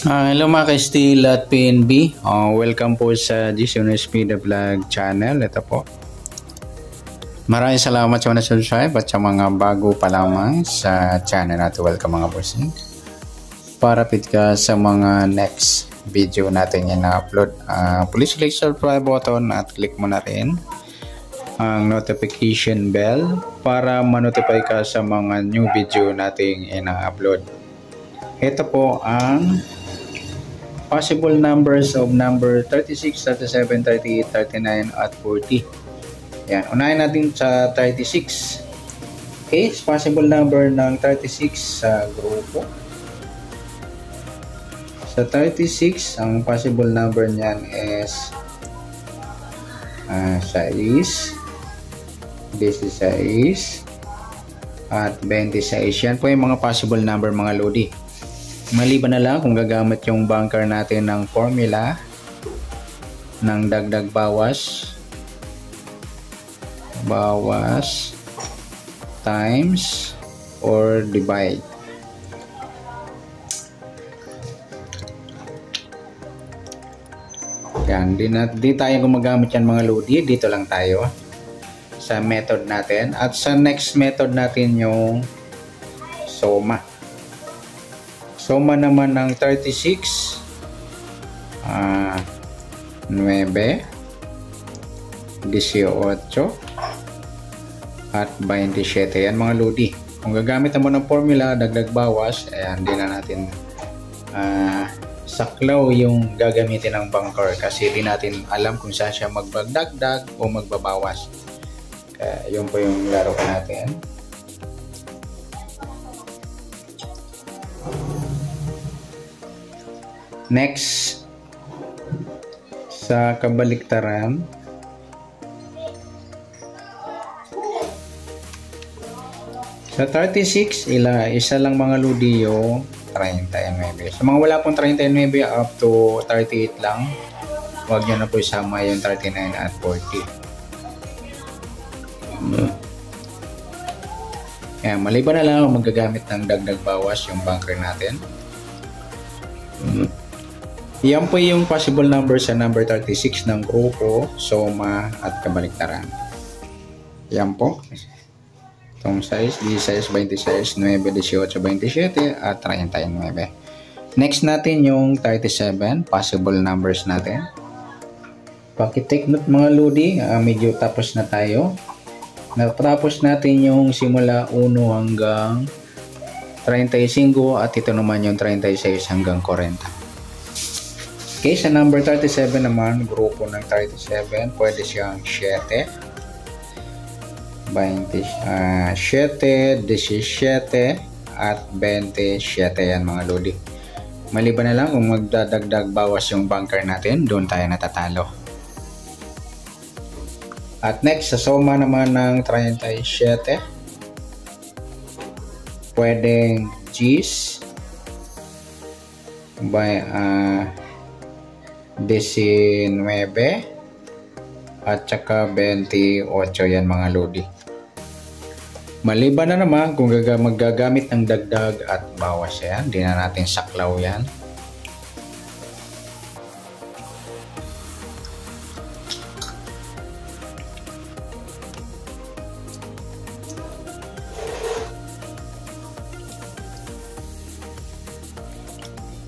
Hello mga ka-Steel at PNB. Welcome po sa GCNSP The Vlog channel. Ito po. Maraming salamat sa mga subscribe at sa mga bago pa lamang sa channel natin. Welcome mga bossing. Para fit ka sa mga next video natin yung na-upload. Please click subscribe button at click mo na rin ang notification bell para ma-notify ka sa mga new video nating ina-upload. Ito po ang possible numbers of number 36, 37, 38, 39 at 40. Yan, unahin natin sa 36. Okay, possible number ng 36 sa grupo. Sa 36, ang possible number niyan is 6, 16 at 26. Yan po yung mga possible number mga lodi. Maliban na lang kung gagamit yung bunker natin ng formula ng dagdag bawas times or divide. Yan, di tayo gumagamit yan mga lodi, dito lang tayo sa method natin. At sa next method natin yung soma. Soma naman ng 36, 9, 18, at 27. Yan mga lodi. Kung gagamit naman ng formula, dagdag bawas, ayan, di na natin saklaw yung gagamitin ng bunker kasi di natin alam kung saan siya magbagdagdag o magbabawas. Kaya yun po yung laro natin. Next, sa kabaliktaran, sa 36, isa lang mga lodi yung 39. Sa mga wala pong 39 up to 38 lang, huwag nyo na po isama yung 39 at 40. Ayan, maliban na lang kung magagamit ng dagdag bawas yung bunker natin. Yan po yung possible number sa number 36 ng grupo, soma at kabaliktaran. Yan po. Itong size, 16, 26, 9, 18, 27 at 39. Next natin yung 37, possible numbers natin. Paki-take note mga lodi, medyo tapos na tayo. Natapos natin yung simula 1 hanggang 35 at ito naman yung 36 hanggang 40. Okay, sa number 37 naman, grupo ng 37, pwede siyang 7, 17 at 27. Yan mga lodi. Maliban na lang kung magdadagdag bawas yung bunker natin, doon tayo natatalo. At next, sa soma naman ng 37, pwedeng G's by 19 at saka 28. Yan mga lodi. Maliban na naman kung magagamit ng dagdag at bawas yan, di na natin saklaw yan.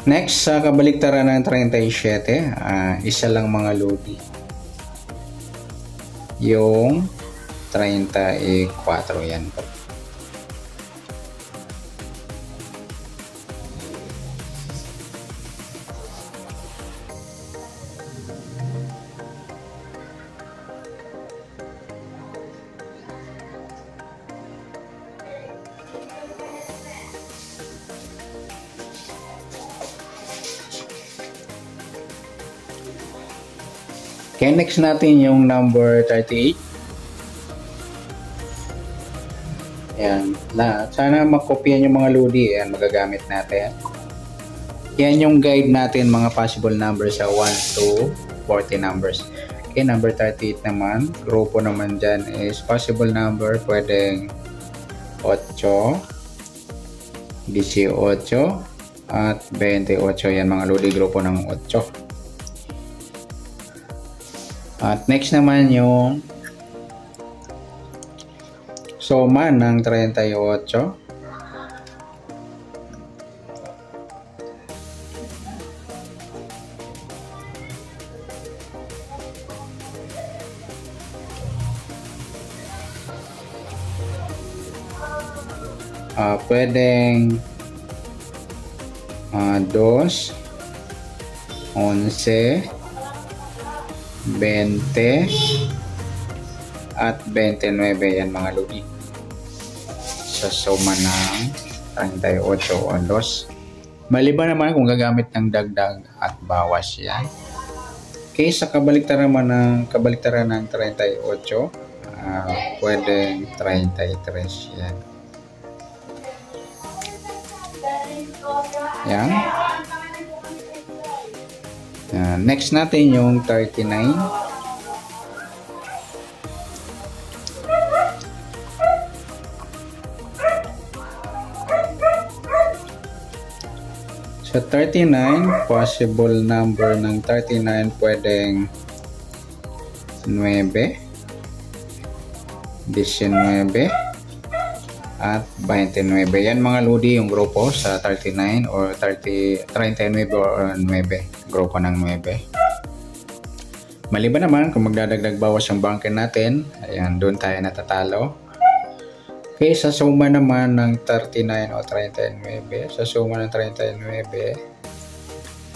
Next, sa kabaliktaran ng 37, isa lang mga lodi. Yung 34, yan po. Okay, next natin yung number 38. Yan. Sana makopyan yung mga lodi. Yan, magagamit natin. Yan yung guide natin, mga possible numbers sa 1 to 40 numbers. Okay, number 38 naman. Grupo naman dyan is possible number. Pwedeng 8, 18, at 28. Yan mga lodi, grupo ng 8. At next naman yung suma ng 38. Pwedeng 2, 11, 20 at 29. Yan mga lodi, sa suma ng 38 o 2. Maliban naman kung gagamit ng dagdag at bawas yan. Okay, sa kabaliktaran ng 38, pwedeng 33 yan. Yan. Next natin yung 39. Sa 39, possible number ng 39 pwedeng 9, 19 at 29. Yan mga lodi, yung grupo sa 39 or 39 or 9, grupo ng 9. Maliban naman kung magdadagdag bawas yung bunker natin, ayan, doon tayo natatalo. Okay, sa suma naman ng 39 o 39, sa suma ng 39,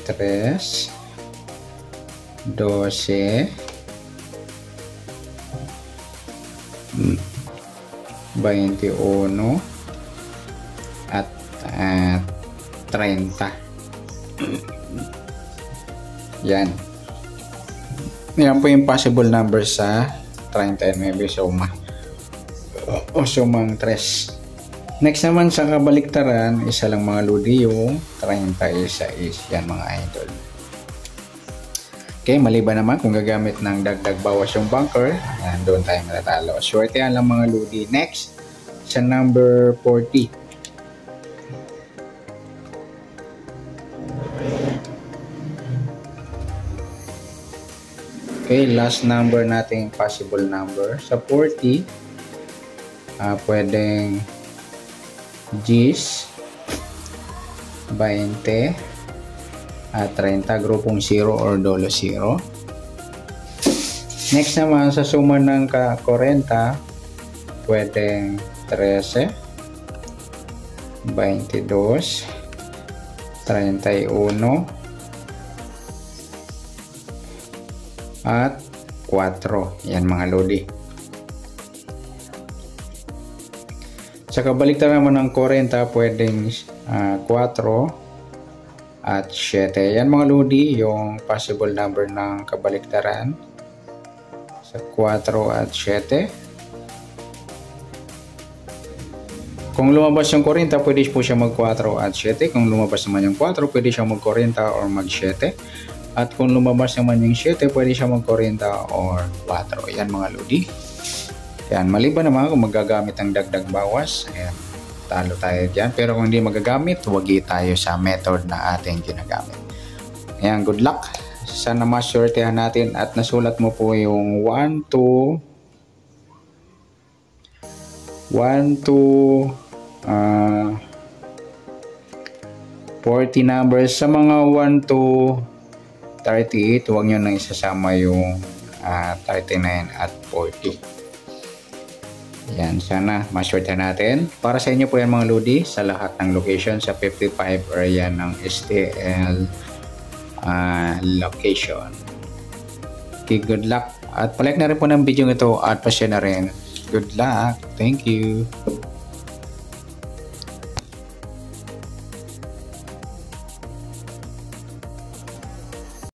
3, 12, 21 at 30. Yan. Yan po yung possible number sa 39 suma o sumang 3. Next naman sa kabaliktaran, isa lang mga lodi, yung 36. Yan mga idol. Okay, maliban naman kung gagamit ng dagdag bawas yung bunker, yan, doon tayo matatalo. Swerte yan lang mga lodi. Next, sa number 40. Okay, last number nating possible number. Sa 40, pwedeng 10, 20, at 30, grupong 0 or dolo 0. Next naman, sa suma ng 40, pwedeng 13, 22, 31, at 4. Yan mga lodi. Sa kabaliktaran naman ng 40, pwedeng 4 at 7. Yan mga lodi, yung possible number ng kabaliktaran sa 4 at 7. Kung lumabas yung 40, pwede po siya mag 4 at 7. Kung lumabas naman yung 4, pwede siya mag 40 or mag 7. At kung lumabas naman yung 7, pwede siya mag 40 or 4. Yan mga lodi. Yan, maliban naman kung magagamit ang dagdag bawas, ayan, talo tayo dyan. Pero kung hindi magagamit, wagi tayo sa method na ating ginagamit. Ayan, good luck. Sana masurtehan natin at nasulat mo po yung 1 to 40 numbers. Sa mga 1 to 38, huwag nyo nang isasama yung 39 at 40. Yan, sana ma-shorten natin. Para sa inyo po yan mga lodi, sa lahat ng location sa 55 area ng STL location. Okay, good luck. At palike na rin po ng video ito at pa-share na rin. Good luck. Thank you.